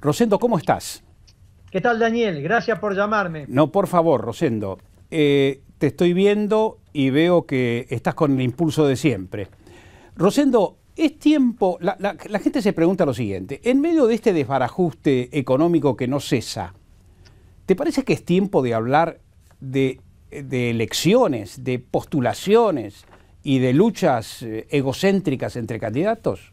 Rosendo, ¿cómo estás? ¿Qué tal, Daniel? Gracias por llamarme. No, por favor, Rosendo. Te estoy viendo y veo que estás con el impulso de siempre. Rosendo, es tiempo... La gente se pregunta lo siguiente. En medio de este desbarajuste económico que no cesa, ¿te parece que es tiempo de hablar de elecciones, de postulaciones y de luchas egocéntricas entre candidatos?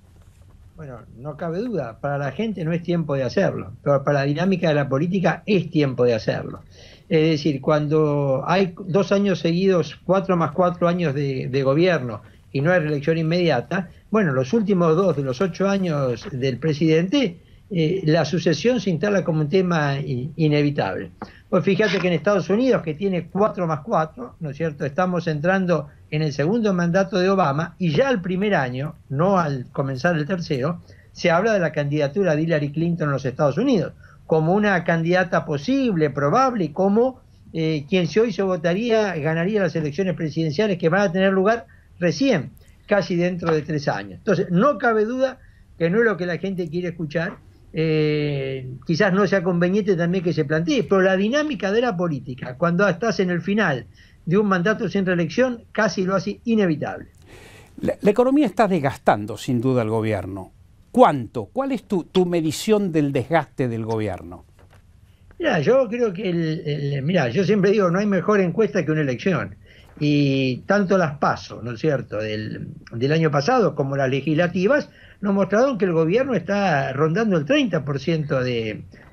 Bueno, no cabe duda, para la gente no es tiempo de hacerlo, pero para la dinámica de la política es tiempo de hacerlo. Es decir, cuando hay 2 años seguidos, 4 más 4 años de gobierno y no hay reelección inmediata, bueno, los últimos 2 de los 8 años del presidente, la sucesión se instala como un tema inevitable. Pues fíjate que en Estados Unidos, que tiene 4 más 4, ¿no es cierto?, estamos entrando en el segundo mandato de Obama y ya al primer año, no al comenzar el tercero, se habla de la candidatura de Hillary Clinton en los Estados Unidos como una candidata posible, probable, y como quien si hoy se votaría ganaría las elecciones presidenciales que van a tener lugar recién, casi dentro de 3 años. Entonces, no cabe duda que no es lo que la gente quiere escuchar. Quizás no sea conveniente también que se plantee, pero la dinámica de la política, cuando estás en el final de un mandato sin reelección, casi lo hace inevitable. La economía está desgastando sin duda al gobierno. ¿Cuánto? ¿Cuál es tu medición del desgaste del gobierno? Mira, yo creo que mira, yo siempre digo, no hay mejor encuesta que una elección. Y tanto las PASO, ¿no es cierto?, del año pasado como las legislativas, nos mostraron que el gobierno está rondando el 30%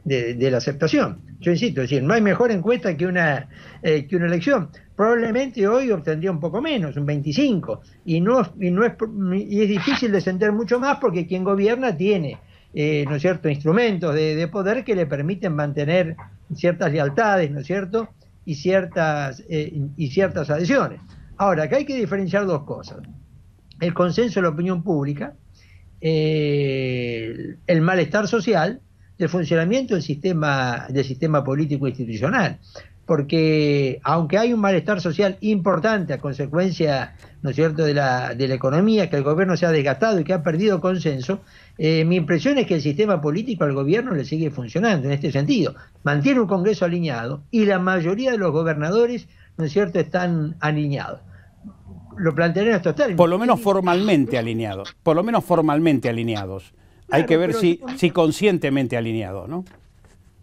de la aceptación. Yo insisto, es decir, no hay mejor encuesta que una elección. Probablemente hoy obtendría un poco menos, un 25%, y es difícil descender mucho más porque quien gobierna tiene, ¿no es cierto?, instrumentos de poder que le permiten mantener ciertas lealtades, ¿no es cierto?, y ciertas adhesiones. Ahora, acá hay que diferenciar 2 cosas. El consenso de la opinión pública, el malestar social del funcionamiento del sistema político institucional. Porque aunque hay un malestar social importante a consecuencia, ¿no es cierto?, de la economía, que el gobierno se ha desgastado y que ha perdido consenso, mi impresión es que el sistema político al gobierno le sigue funcionando en este sentido. Mantiene un Congreso alineado y la mayoría de los gobernadores, ¿no es cierto?, están alineados. Lo plantearé en estos términos. Por lo menos formalmente alineados. Por lo menos formalmente alineados. Hay que ver si conscientemente alineados, ¿no?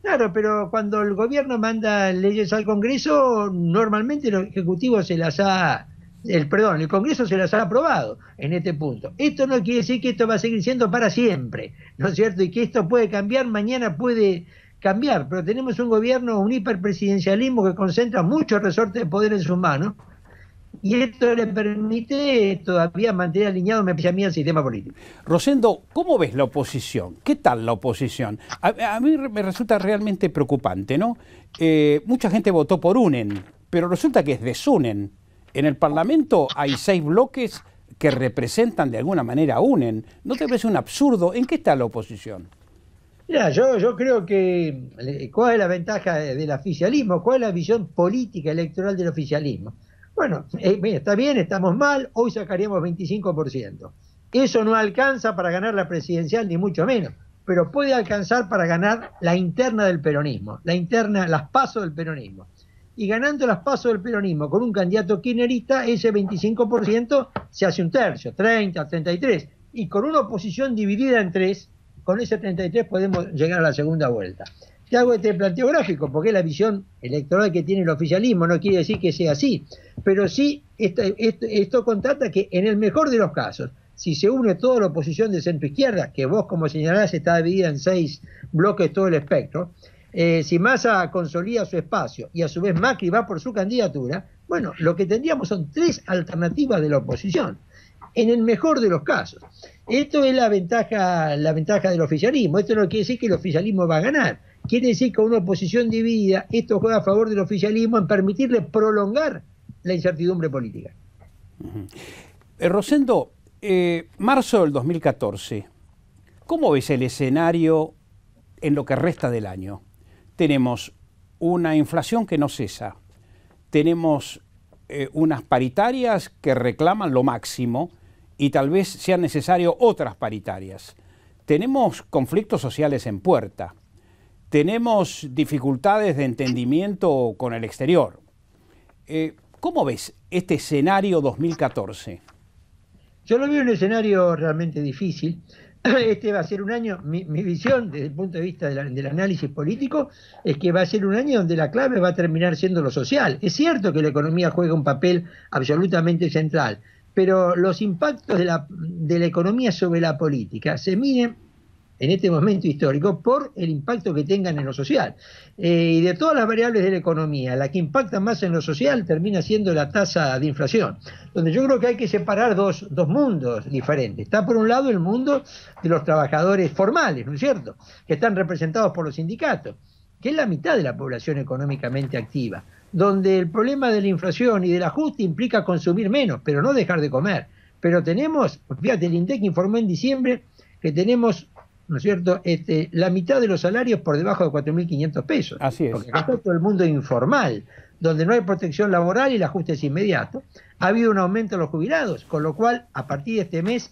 Claro, pero cuando el gobierno manda leyes al Congreso, normalmente el Ejecutivo el Congreso se las ha aprobado en este punto. Esto no quiere decir que esto va a seguir siendo para siempre, ¿no es cierto? Y que esto puede cambiar, mañana puede cambiar, pero tenemos un gobierno, un hiperpresidencialismo que concentra muchos resortes de poder en sus manos, y esto le permite todavía mantener alineado, me parece a mí, el sistema político. Rosendo, ¿cómo ves la oposición? ¿Qué tal la oposición? A mí me resulta realmente preocupante, ¿no? Mucha gente votó por UNEN, pero resulta que es desunen. En el Parlamento hay 6 bloques que representan de alguna manera a UNEN. ¿No te parece un absurdo? ¿En qué está la oposición? Mira, yo creo que ¿cuál es la ventaja del oficialismo? ¿Cuál es la visión política electoral del oficialismo? Bueno, está bien, estamos mal, hoy sacaríamos 25%. Eso no alcanza para ganar la presidencial, ni mucho menos, pero puede alcanzar para ganar la interna del peronismo, las PASO del peronismo. Y ganando las PASO del peronismo con un candidato kirchnerista, ese 25% se hace un tercio, 30, 33. Y con una oposición dividida en 3, con ese 33 podemos llegar a la segunda vuelta. Te hago este planteo gráfico porque es la visión electoral que tiene el oficialismo, no quiere decir que sea así, pero sí esto constata que en el mejor de los casos, si se une toda la oposición de centro-izquierda, que vos como señalás está dividida en 6 bloques todo el espectro, si Massa consolida su espacio y a su vez Macri va por su candidatura, bueno, lo que tendríamos son 3 alternativas de la oposición, en el mejor de los casos. Esto es la ventaja del oficialismo. Esto no quiere decir que el oficialismo va a ganar. Quiere decir que con una oposición dividida, esto juega a favor del oficialismo en permitirle prolongar la incertidumbre política. Rosendo, marzo del 2014, ¿cómo ves el escenario en lo que resta del año? Tenemos una inflación que no cesa, tenemos unas paritarias que reclaman lo máximo y tal vez sean necesarias otras paritarias. Tenemos conflictos sociales en puerta. tenemos dificultades de entendimiento con el exterior. ¿Cómo ves este escenario 2014? Yo lo veo un escenario realmente difícil. Este va a ser un año, mi visión desde el punto de vista del análisis político es que va a ser un año donde la clave va a terminar siendo lo social. Es cierto que la economía juega un papel absolutamente central, pero los impactos de la economía sobre la política se miden en este momento histórico por el impacto que tengan en lo social. Y de todas las variables de la economía, la que impacta más en lo social termina siendo la tasa de inflación, donde yo creo que hay que separar dos mundos diferentes. Está por un lado el mundo de los trabajadores formales, ¿no es cierto?, que están representados por los sindicatos, que es la mitad de la población económicamente activa, donde el problema de la inflación y del ajuste implica consumir menos, pero no dejar de comer. Pero tenemos, fíjate, el INDEC informó en diciembre que tenemos, ¿no es cierto?, la mitad de los salarios por debajo de 4.500 pesos. Así es. Porque acá está todo el mundo informal, donde no hay protección laboral y el ajuste es inmediato. Ha habido un aumento de los jubilados, con lo cual, a partir de este mes,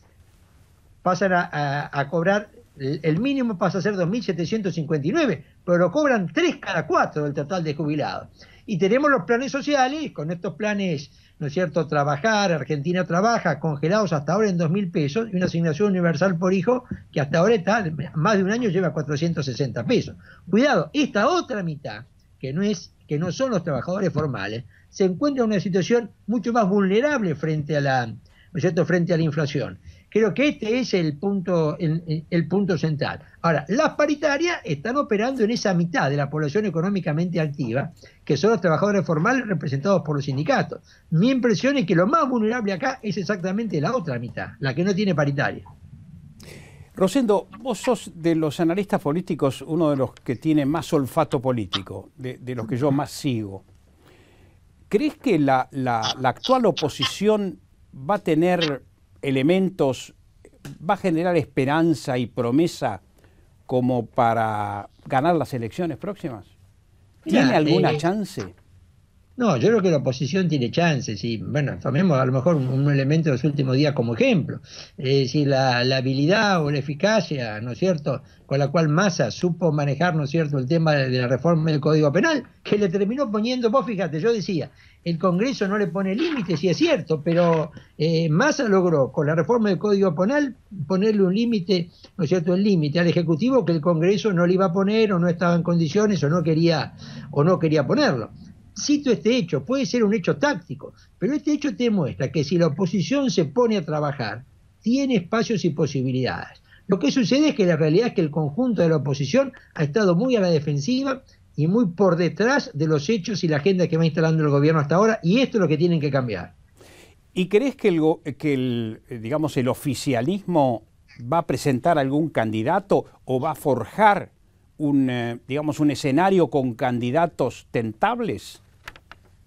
pasan a cobrar, el mínimo pasa a ser 2.759, pero lo cobran 3 cada 4 del total de jubilados. Y tenemos los planes sociales, con estos planes, ¿no es cierto?, Trabajar, Argentina Trabaja, congelados hasta ahora en 2.000 pesos, y una asignación universal por hijo que hasta ahora está, más de un año lleva 460 pesos. Cuidado, esta otra mitad, que no son los trabajadores formales, se encuentra en una situación mucho más vulnerable frente a la, ¿no es cierto?, frente a la inflación. Creo que este es el punto central. Ahora, las paritarias están operando en esa mitad de la población económicamente activa, que son los trabajadores formales representados por los sindicatos. Mi impresión es que lo más vulnerable acá es exactamente la otra mitad, la que no tiene paritaria. Rosendo, vos sos de los analistas políticos uno de los que tiene más olfato político, de los que yo más sigo. ¿Crees que la actual oposición va a tener elementos, va a generar esperanza y promesa como para ganar las elecciones próximas? ¿Tiene alguna chance? No, yo creo que la oposición tiene chances. Y bueno, tomemos a lo mejor un elemento de los últimos días como ejemplo. Es decir, la habilidad o la eficacia, ¿no es cierto?, con la cual Massa supo manejar, ¿no es cierto?, el tema de la reforma del Código Penal, que le terminó poniendo, vos fíjate, yo decía, el Congreso no le pone límites, y es cierto, pero Massa logró con la reforma del Código Penal ponerle un límite, ¿no es cierto?, el límite al Ejecutivo que el Congreso no le iba a poner, o no estaba en condiciones, o no quería ponerlo. Cito este hecho, puede ser un hecho táctico, pero este hecho te muestra que si la oposición se pone a trabajar, tiene espacios y posibilidades. Lo que sucede es que la realidad es que el conjunto de la oposición ha estado muy a la defensiva y muy por detrás de los hechos y la agenda que va instalando el gobierno hasta ahora, y esto es lo que tienen que cambiar. ¿Y crees que el oficialismo va a presentar algún candidato o va a forjar un escenario con candidatos tentables?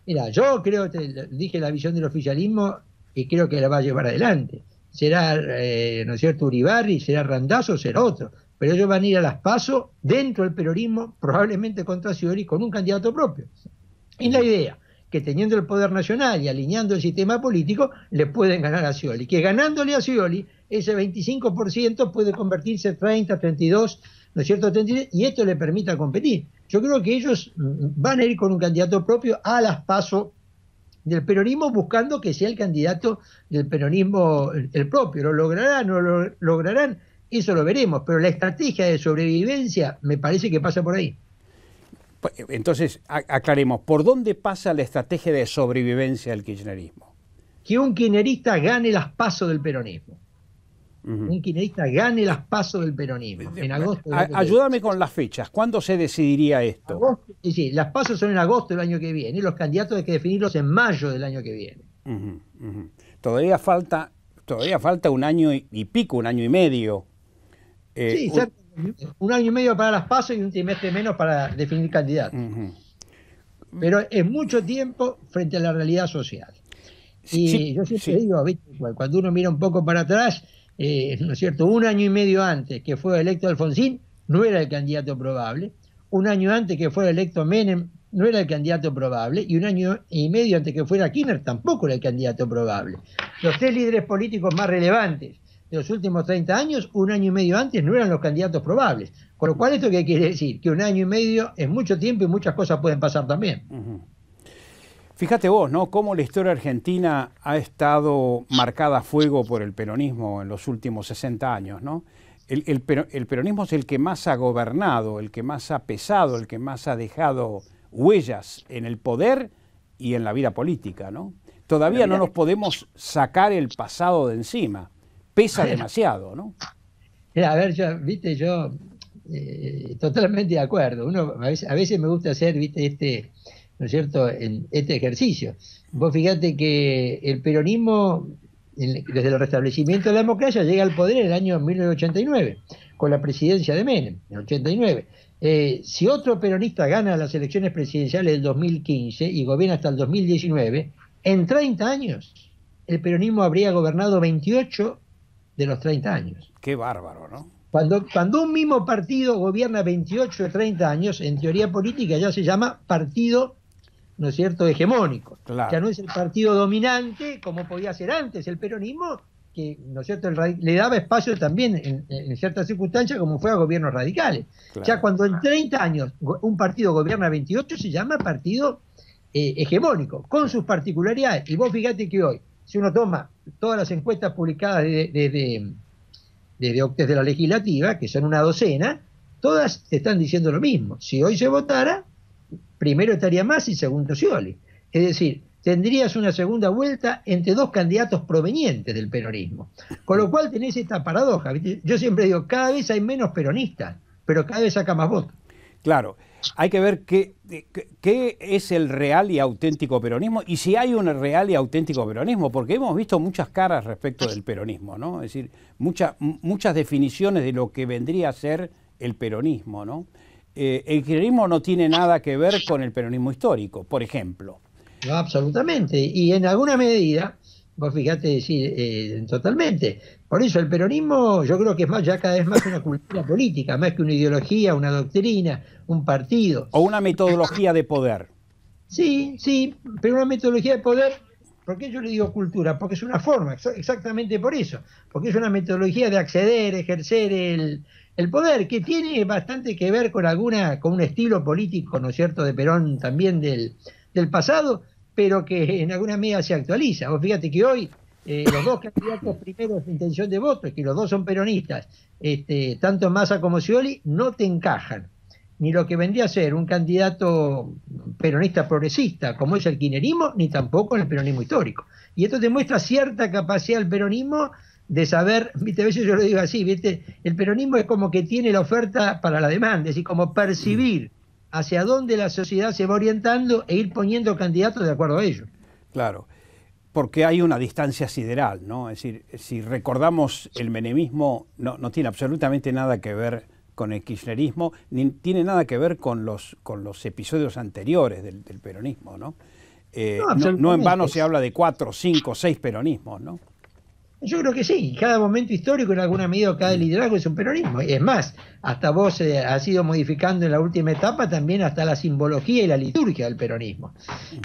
Mira, yo creo, dije la visión del oficialismo y creo que la va a llevar adelante. Será, ¿no es cierto?, Uribarri, será Randazzo, será otro. Pero ellos van a ir a las PASO dentro del peronismo, probablemente contra Scioli, con un candidato propio. Y la idea que teniendo el poder nacional y alineando el sistema político, le pueden ganar a Scioli. Que ganándole a Scioli, ese 25% puede convertirse en 30, 32, ¿no es cierto?, 33, y esto le permita competir. Yo creo que ellos van a ir con un candidato propio a las PASO del peronismo, buscando que sea el candidato del peronismo el propio. ¿Lo lograrán o no lo lograrán? Eso lo veremos, pero la estrategia de sobrevivencia me parece que pasa por ahí. Entonces, aclaremos, ¿por dónde pasa la estrategia de sobrevivencia del kirchnerismo? Que un kirchnerista gane las PASO del peronismo. Un kirchnerista gane las PASO del peronismo en agosto. Ayúdame con las fechas. ¿Cuándo se decidiría esto? Agosto, sí, las PASO son en agosto del año que viene y los candidatos hay que definirlos en mayo del año que viene. Todavía falta un año y pico, un año y medio. Sí, un año y medio para las PASO y un trimestre menos para definir candidatos. Pero es mucho tiempo frente a la realidad social. Y yo siempre digo, ¿viste?, cuando uno mira un poco para atrás, ¿no es cierto?, un año y medio antes que fue electo Alfonsín, no era el candidato probable. Un año antes que fuera electo Menem, no era el candidato probable. Y un año y medio antes que fuera Kirchner, tampoco era el candidato probable. Los tres líderes políticos más relevantes de los últimos 30 años, un año y medio antes no eran los candidatos probables. Con lo cual, ¿esto qué quiere decir? Que un año y medio es mucho tiempo y muchas cosas pueden pasar también. Fíjate vos, ¿no? Cómo la historia argentina ha estado marcada a fuego por el peronismo en los últimos 60 años, ¿no? El peronismo es el que más ha gobernado, el que más ha pesado, el que más ha dejado huellas en el poder y en la vida política, ¿no? Todavía no nos podemos sacar el pasado de encima. Pesa demasiado, ¿no? A ver, yo totalmente de acuerdo. Uno a veces me gusta hacer, viste, ¿no es cierto?, este ejercicio. Vos fíjate que el peronismo, desde el restablecimiento de la democracia, llega al poder en el año 1989, con la presidencia de Menem, en el 89. Si otro peronista gana las elecciones presidenciales del 2015 y gobierna hasta el 2019, en 30 años el peronismo habría gobernado 28 de los 30 años. Qué bárbaro, ¿no? Cuando un mismo partido gobierna 28 de 30 años, en teoría política ya se llama partido, ¿no es cierto?, hegemónico. Claro. Ya no es el partido dominante como podía ser antes el peronismo, que, ¿no es cierto?, le daba espacio también en ciertas circunstancias como fue a gobiernos radicales. Claro. Ya cuando en 30 años un partido gobierna 28 se llama partido hegemónico, con sus particularidades. Y vos fíjate que hoy, si uno toma todas las encuestas publicadas desde la legislativa, que son una docena, todas están diciendo lo mismo. Si hoy se votara, primero estaría Massa y segundo Scioli. Es decir, tendrías una segunda vuelta entre dos candidatos provenientes del peronismo. Con lo cual tenés esta paradoja, ¿viste? Yo siempre digo, cada vez hay menos peronistas, pero cada vez saca más votos. Claro, hay que ver qué es el real y auténtico peronismo y si hay un real y auténtico peronismo, porque hemos visto muchas caras respecto del peronismo, ¿no? Es decir, muchas definiciones de lo que vendría a ser el peronismo, ¿no? El kirchnerismo no tiene nada que ver con el peronismo histórico, por ejemplo. No, absolutamente, y en alguna medida, vos fijate decir, totalmente. Por eso el peronismo yo creo que es más, ya cada vez más una cultura política, más que una ideología, una doctrina, un partido. O una metodología de poder. Sí, pero una metodología de poder, ¿por qué yo le digo cultura? Porque es una forma, exactamente por eso, porque es una metodología de acceder, ejercer el poder, que tiene bastante que ver con un estilo político, ¿no es cierto?, de Perón también del pasado, pero que en alguna medida se actualiza. Vos fíjate que hoy los dos candidatos primeros de intención de voto, es que los dos son peronistas, tanto Massa como Scioli, no te encajan. Ni lo que vendría a ser un candidato peronista progresista, como es el kirchnerismo, ni tampoco el peronismo histórico. Y esto demuestra cierta capacidad del peronismo de saber, viste, a veces yo lo digo así, viste, el peronismo es como que tiene la oferta para la demanda, es decir, como percibir hacia dónde la sociedad se va orientando e ir poniendo candidatos de acuerdo a ello. Claro, porque hay una distancia sideral, ¿no? Es decir, si recordamos el menemismo, no tiene absolutamente nada que ver con el kirchnerismo, ni tiene nada que ver con los episodios anteriores del peronismo, ¿no? No en vano se habla de 4, 5, 6 peronismos, ¿no? Yo creo que sí, cada momento histórico en alguna medida, cada liderazgo es un peronismo. Es más, hasta vos has ido modificando en la última etapa también hasta la simbología y la liturgia del peronismo.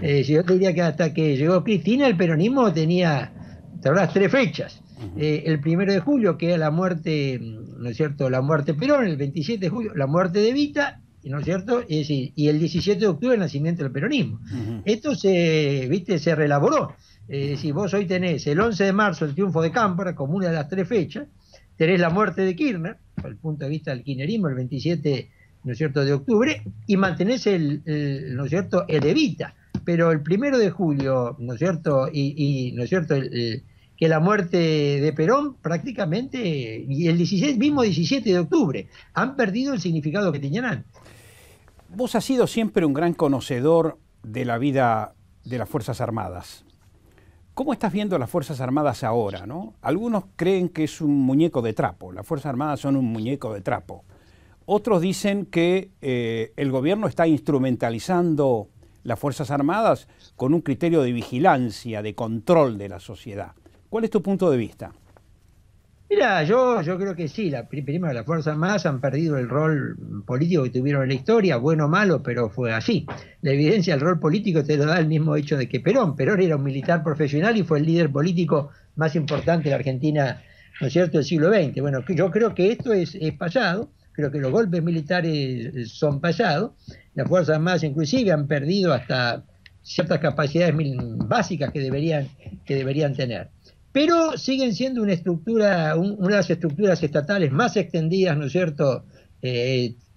Yo te diría que hasta que llegó Cristina el peronismo tenía, te habrás 3 fechas. El 1 de julio, que era la muerte, ¿no es cierto?, la muerte de Perón, el 27 de julio, la muerte de Evita, ¿no es cierto?, es decir, y el 17 de octubre el nacimiento del peronismo. Esto se relaboró. Si vos hoy tenés el 11 de marzo el triunfo de Cámpora como una de las 3 fechas, tenés la muerte de Kirchner, desde el punto de vista del kirchnerismo, el 27, ¿no es cierto?, de octubre, y mantenés ¿no es cierto?, el Evita. Pero el 1 de julio, ¿no es cierto?, ¿no es cierto?, que la muerte de Perón prácticamente, y el mismo 17 de octubre, han perdido el significado que tenían antes. Vos has sido siempre un gran conocedor de la vida de las Fuerzas Armadas. ¿Cómo estás viendo las Fuerzas Armadas ahora, ¿no? Algunos creen que es un muñeco de trapo, las Fuerzas Armadas son un muñeco de trapo. Otros dicen que el gobierno está instrumentalizando las Fuerzas Armadas con un criterio de vigilancia, de control de la sociedad. ¿Cuál es tu punto de vista? Mira, yo creo que sí, primero las Fuerzas Armadas han perdido el rol político que tuvieron en la historia, bueno o malo, pero fue así. La evidencia del rol político te lo da el mismo hecho de que Perón era un militar profesional y fue el líder político más importante de la Argentina ¿no es cierto?, del siglo XX. Bueno, yo creo que esto es pasado, creo que los golpes militares son pasados, las Fuerzas Armadas inclusive han perdido hasta ciertas capacidades básicas que deberían tener. Pero siguen siendo una de las estructuras estatales más extendidas, ¿no es cierto?,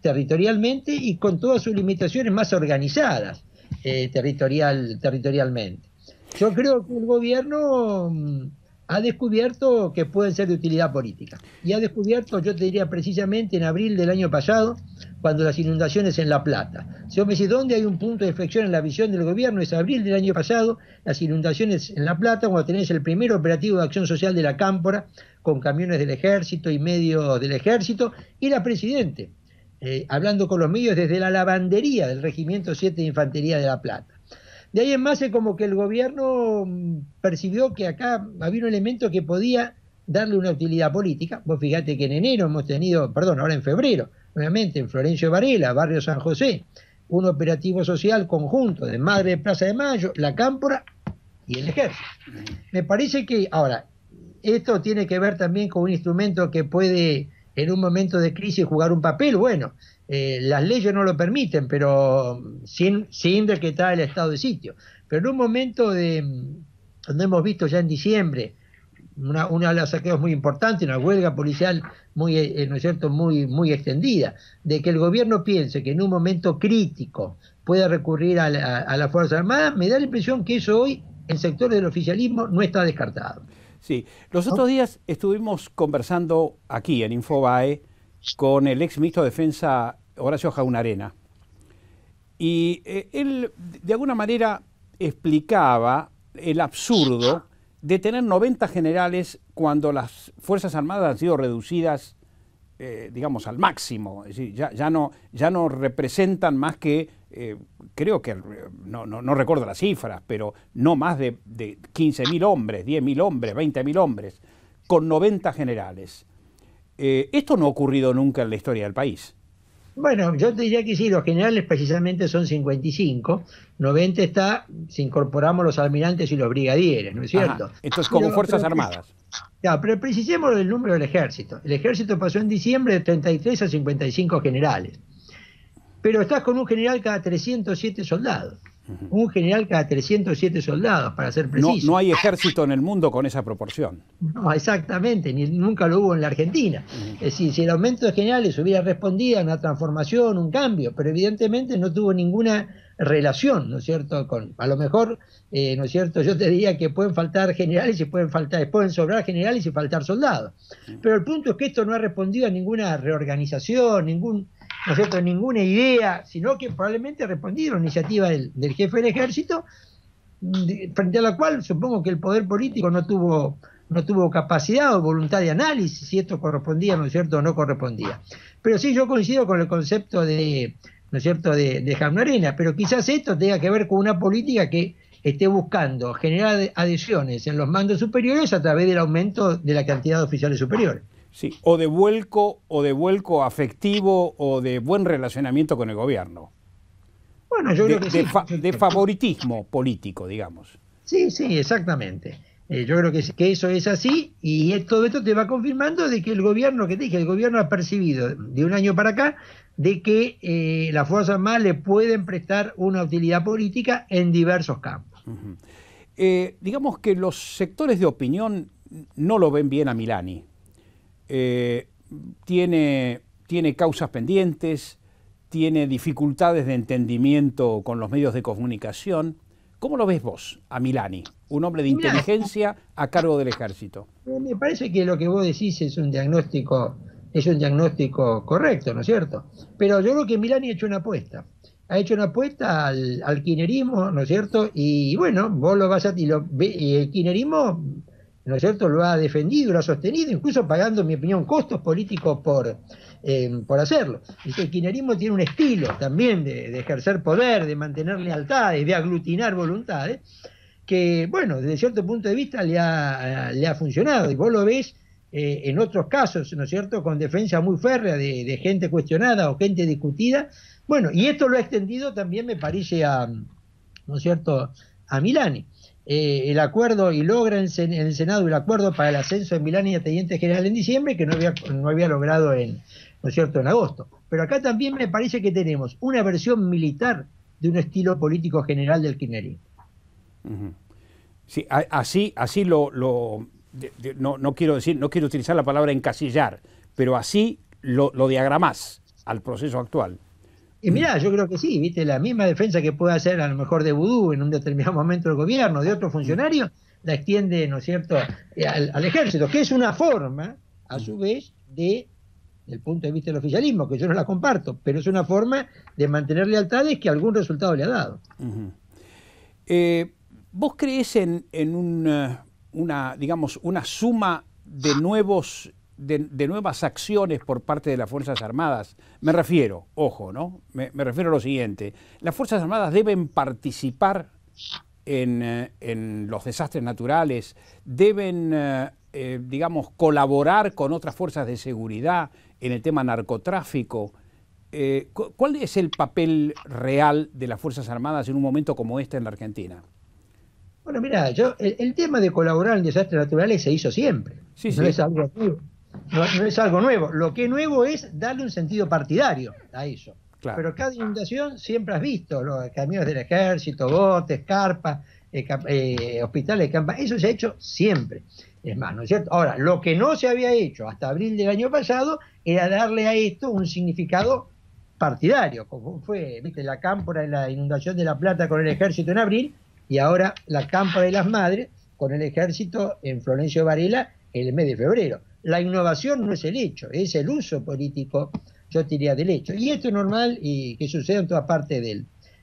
territorialmente, y con todas sus limitaciones más organizadas territorialmente. Yo creo que el gobierno ha descubierto que pueden ser de utilidad política. Y ha descubierto, yo te diría precisamente en abril del año pasado, cuando las inundaciones en La Plata. Si vos me decís dónde hay un punto de inflexión en la visión del gobierno, es abril del año pasado, las inundaciones en La Plata, cuando tenés el primer operativo de acción social de la Cámpora, con camiones del ejército y medios del ejército, y la Presidente, hablando con los medios desde la lavandería del Regimiento 7 de Infantería de La Plata. De ahí en más es como que el gobierno percibió que acá había un elemento que podía darle una utilidad política. Vos fíjate que en enero hemos tenido, ahora en febrero, nuevamente en Florencio Varela, barrio San José, un operativo social conjunto de Madre de Plaza de Mayo, la Cámpora y el Ejército. Me parece que, ahora, esto tiene que ver también con un instrumento que puede en un momento de crisis jugar un papel. Bueno, las leyes no lo permiten, pero sin decretar el estado de sitio. Pero en un momento donde hemos visto ya en diciembre una de los saqueos muy importantes, una huelga policial muy, ¿no es cierto?, muy extendida, de que el gobierno piense que en un momento crítico puede recurrir a la Fuerza Armada, me da la impresión que eso hoy en sectores del oficialismo no está descartado. Sí, los otros días estuvimos conversando aquí en Infobae con el ex ministro de Defensa Horacio Jaunarena, y él de alguna manera explicaba el absurdo de tener 90 generales cuando las Fuerzas Armadas han sido reducidas, digamos, al máximo. Es decir, ya no representan más que, creo que, no recuerdo las cifras, pero no más de 15.000 hombres, 10.000 hombres, 20.000 hombres, con 90 generales. Esto no ha ocurrido nunca en la historia del país. Bueno, yo te diría que sí, los generales precisamente son 55, 90 está, si incorporamos los almirantes y los brigadieres, ¿no es cierto? Ajá. Entonces, como Fuerzas Armadas. Claro, pero precisemos del número del ejército. El ejército pasó en diciembre de 33 a 55 generales, pero estás con un general cada 307 soldados. Un general cada 307 soldados, para ser preciso. No hay ejército en el mundo con esa proporción. No, exactamente, nunca lo hubo en la Argentina. Es decir, si el aumento de generales hubiera respondido a una transformación, un cambio, pero evidentemente no tuvo ninguna relación, ¿no es cierto? A lo mejor, ¿no es cierto?, yo te diría que pueden faltar generales y pueden sobrar generales y faltar soldados. Pero el punto es que esto no ha respondido a ninguna reorganización, ¿no es cierto?, ninguna idea, sino que probablemente ha respondido a la iniciativa del jefe del ejército, frente a la cual supongo que el poder político no tuvo capacidad o voluntad de análisis si esto correspondía, ¿no es cierto?, o no correspondía. Pero sí, yo coincido con el concepto ¿no es cierto?, de Jaunarena, pero quizás esto tenga que ver con una política que esté buscando generar adhesiones en los mandos superiores a través del aumento de la cantidad de oficiales superiores. Sí, o de vuelco afectivo o de buen relacionamiento con el gobierno. Bueno, yo creo que sí. De favoritismo político, digamos. Sí, exactamente. Yo creo que eso es así, y todo esto te va confirmando de que el gobierno, el gobierno ha percibido de un año para acá de que las Fuerzas Armadas le pueden prestar una utilidad política en diversos campos. Digamos que los sectores de opinión no lo ven bien a Milani. Tiene causas pendientes, tiene dificultades de entendimiento con los medios de comunicación. ¿Cómo lo ves vos a Milani, un hombre de inteligencia a cargo del ejército? Me parece que lo que vos decís es un diagnóstico correcto, ¿no es cierto? Pero yo creo que Milani ha hecho una apuesta. Ha hecho una apuesta al kirchnerismo, ¿no es cierto? Y bueno, vos lo vas y el kirchnerismo, ¿no es cierto?, lo ha defendido, lo ha sostenido, incluso pagando, en mi opinión, costos políticos por hacerlo. Y el kirchnerismo tiene un estilo también de ejercer poder, de mantener lealtades, de aglutinar voluntades, que, bueno, desde cierto punto de vista le ha funcionado. Y vos lo ves en otros casos, ¿no es cierto?, con defensa muy férrea de gente cuestionada o gente discutida. Bueno, y esto lo ha extendido también, me parece, ¿no es cierto?, a Milani. el acuerdo y logra en el Senado el acuerdo para el ascenso de Milán y a teniente general en diciembre, que no había logrado ¿no es cierto?, en agosto. Pero acá también me parece que tenemos una versión militar de un estilo político general del kirchnerismo. Uh-huh. Sí, así no quiero decir, no quiero utilizar la palabra encasillar, pero así lo diagramás al proceso actual. Y mirá, yo creo que sí, viste, la misma defensa que puede hacer a lo mejor de Vudú en un determinado momento del gobierno, de otro funcionario, la extiende, ¿no es cierto?, al ejército, que es una forma, a su vez, del punto de vista del oficialismo, que yo no la comparto, pero es una forma de mantener lealtades que algún resultado le ha dado. Uh-huh. ¿Vos creés en digamos, una suma de nuevas acciones por parte de las Fuerzas Armadas? Me refiero, ojo, ¿no? Me refiero a lo siguiente. Las Fuerzas Armadas deben participar en los desastres naturales, deben, digamos, colaborar con otras fuerzas de seguridad en el tema narcotráfico. ¿Cuál es el papel real de las Fuerzas Armadas en un momento como este en la Argentina? Bueno, mira, el tema de colaborar en desastres naturales se hizo siempre. Sí, no sí. es algo nuevo. No es algo nuevo. Lo que es nuevo es darle un sentido partidario a eso. Claro. Pero cada inundación siempre has visto los camiones del ejército, botes, carpas, hospitales de campaña. Eso se ha hecho siempre. Es más, ¿no es cierto? Ahora, lo que no se había hecho hasta abril del año pasado era darle a esto un significado partidario, como fue, viste, la cámpora en la inundación de La Plata con el ejército en abril, y ahora la cámpora de las madres con el ejército en Florencio Varela en el mes de febrero. La innovación no es el hecho, es el uso político, yo diría, del hecho. Y esto es normal y que sucede en toda parte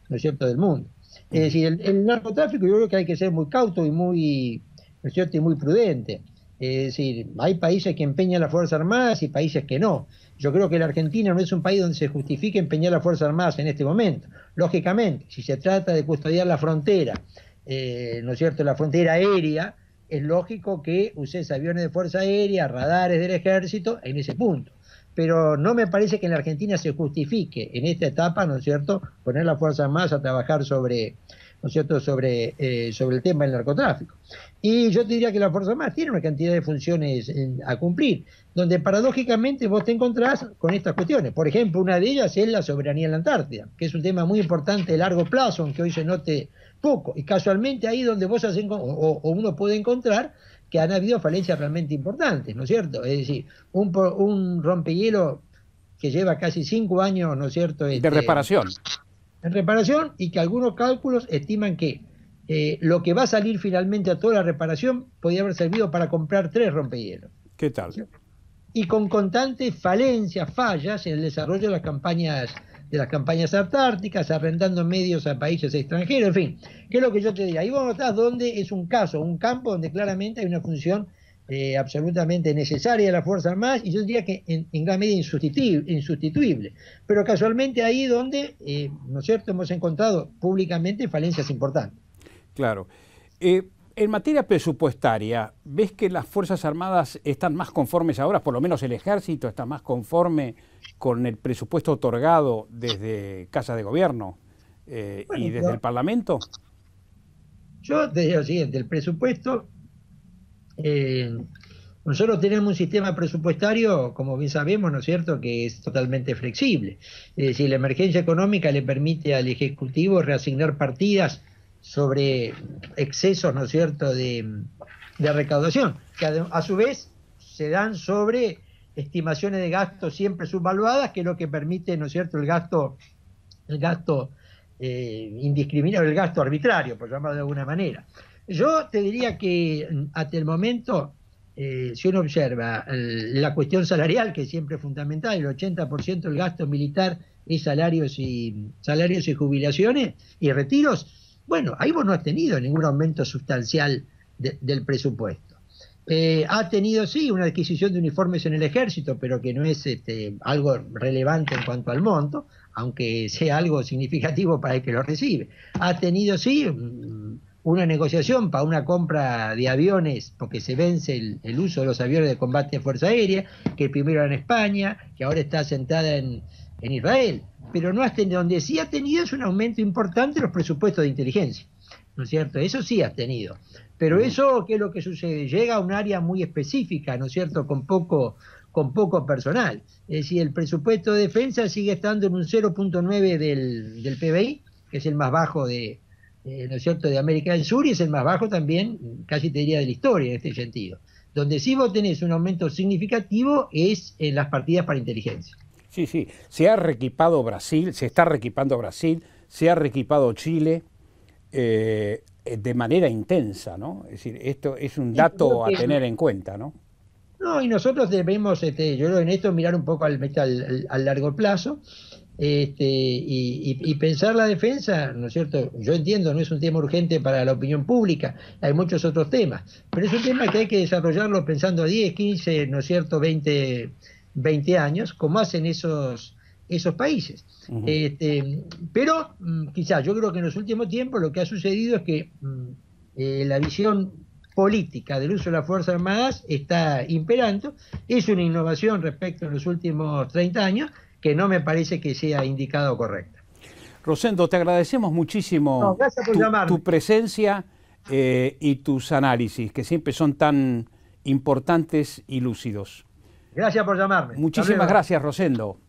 ¿no es cierto?, del mundo. Es decir, el narcotráfico yo creo que hay que ser muy cauto y muy, ¿no es cierto?, y muy prudente. Es decir, hay países que empeñan las Fuerzas Armadas y países que no. Yo creo que la Argentina no es un país donde se justifique empeñar las Fuerzas Armadas en este momento. Lógicamente, si se trata de custodiar la frontera, ¿no es cierto?, la frontera aérea, es lógico que uses aviones de Fuerza Aérea, radares del ejército en ese punto. Pero no me parece que en la Argentina se justifique en esta etapa, ¿no es cierto?, poner las Fuerzas Armadas a trabajar sobre, ¿no es cierto?, sobre el tema del narcotráfico. Y yo te diría que las Fuerzas Armadas tienen una cantidad de funciones a cumplir, donde paradójicamente vos te encontrás con estas cuestiones. Por ejemplo, una de ellas es la soberanía en la Antártida, que es un tema muy importante de largo plazo, aunque hoy se note poco. Y casualmente ahí donde vos o uno puede encontrar que han habido falencias realmente importantes, ¿no es cierto? Es decir, un rompehielo que lleva casi 5 años, ¿no es cierto?, de reparación. En reparación, y que algunos cálculos estiman que lo que va a salir finalmente a toda la reparación podría haber servido para comprar 3 rompehielos. ¿Qué tal? Y con constantes falencias, fallas en el desarrollo de las campañas antárticas, arrendando medios a países extranjeros, en fin, ¿qué es lo que yo te diría? Ahí vos notás donde es un campo donde claramente hay una función absolutamente necesaria de las Fuerzas Armadas, y yo diría que en gran medida insustituible. Pero casualmente ahí donde, ¿no es cierto?, hemos encontrado públicamente falencias importantes. Claro. En materia presupuestaria, ¿ves que las Fuerzas Armadas están más conformes ahora, por lo menos el Ejército está más conforme con el presupuesto otorgado desde Casa de Gobierno y desde el Parlamento? Yo te digo lo siguiente, el presupuesto, nosotros tenemos un sistema presupuestario, como bien sabemos, ¿no es cierto?, que es totalmente flexible. Es decir, la emergencia económica le permite al Ejecutivo reasignar partidas sobre excesos, ¿no es cierto?, de recaudación, que a su vez se dan sobre estimaciones de gastos siempre subvaluadas, que es lo que permite, ¿no es cierto?, el gasto indiscriminado, el gasto arbitrario, por llamarlo de alguna manera. Yo te diría que hasta el momento, si uno observa la cuestión salarial, que siempre es fundamental, el 80% del gasto militar es salarios y jubilaciones y retiros. Bueno, ahí vos no has tenido ningún aumento sustancial del presupuesto. Ha tenido, sí, una adquisición de uniformes en el Ejército, pero que no es algo relevante en cuanto al monto, aunque sea algo significativo para el que lo recibe. Ha tenido, sí, una negociación para una compra de aviones, porque se vence el uso de los aviones de combate de Fuerza Aérea, que primero era en España, que ahora está asentada en Israel. Pero no has tenido, donde sí ha tenido es un aumento importante en los presupuestos de inteligencia. ¿no es cierto? Eso sí has tenido. Pero eso, ¿qué es lo que sucede? Llega a un área muy específica, ¿no es cierto?, con poco personal. Es decir, el presupuesto de defensa sigue estando en un 0,9 del PBI, que es el más bajo ¿no es cierto?, de América del Sur, y es el más bajo también, casi te diría, de la historia en este sentido. Donde sí vos tenés un aumento significativo es en las partidas para inteligencia. Sí, sí. Se ha reequipado Brasil, se está reequipando Brasil, se ha reequipado Chile de manera intensa, ¿no? Es decir, esto es un dato a tener en cuenta, ¿no? No, y nosotros debemos, yo creo en esto, mirar un poco al largo plazo, y pensar la defensa, ¿no es cierto? Yo entiendo, no es un tema urgente para la opinión pública, hay muchos otros temas, pero es un tema que hay que desarrollarlo pensando a 10, 15, ¿no es cierto?, 20 años, como hacen esos países. Uh-huh. Pero quizás yo creo que en los últimos tiempos lo que ha sucedido es que la visión política del uso de las Fuerzas Armadas está imperando. Es una innovación respecto a los últimos 30 años que no me parece que sea indicada o correcta. Rosendo, te agradecemos muchísimo tu presencia y tus análisis, que siempre son tan importantes y lúcidos. Gracias por llamarme. Muchísimas gracias, Rosendo.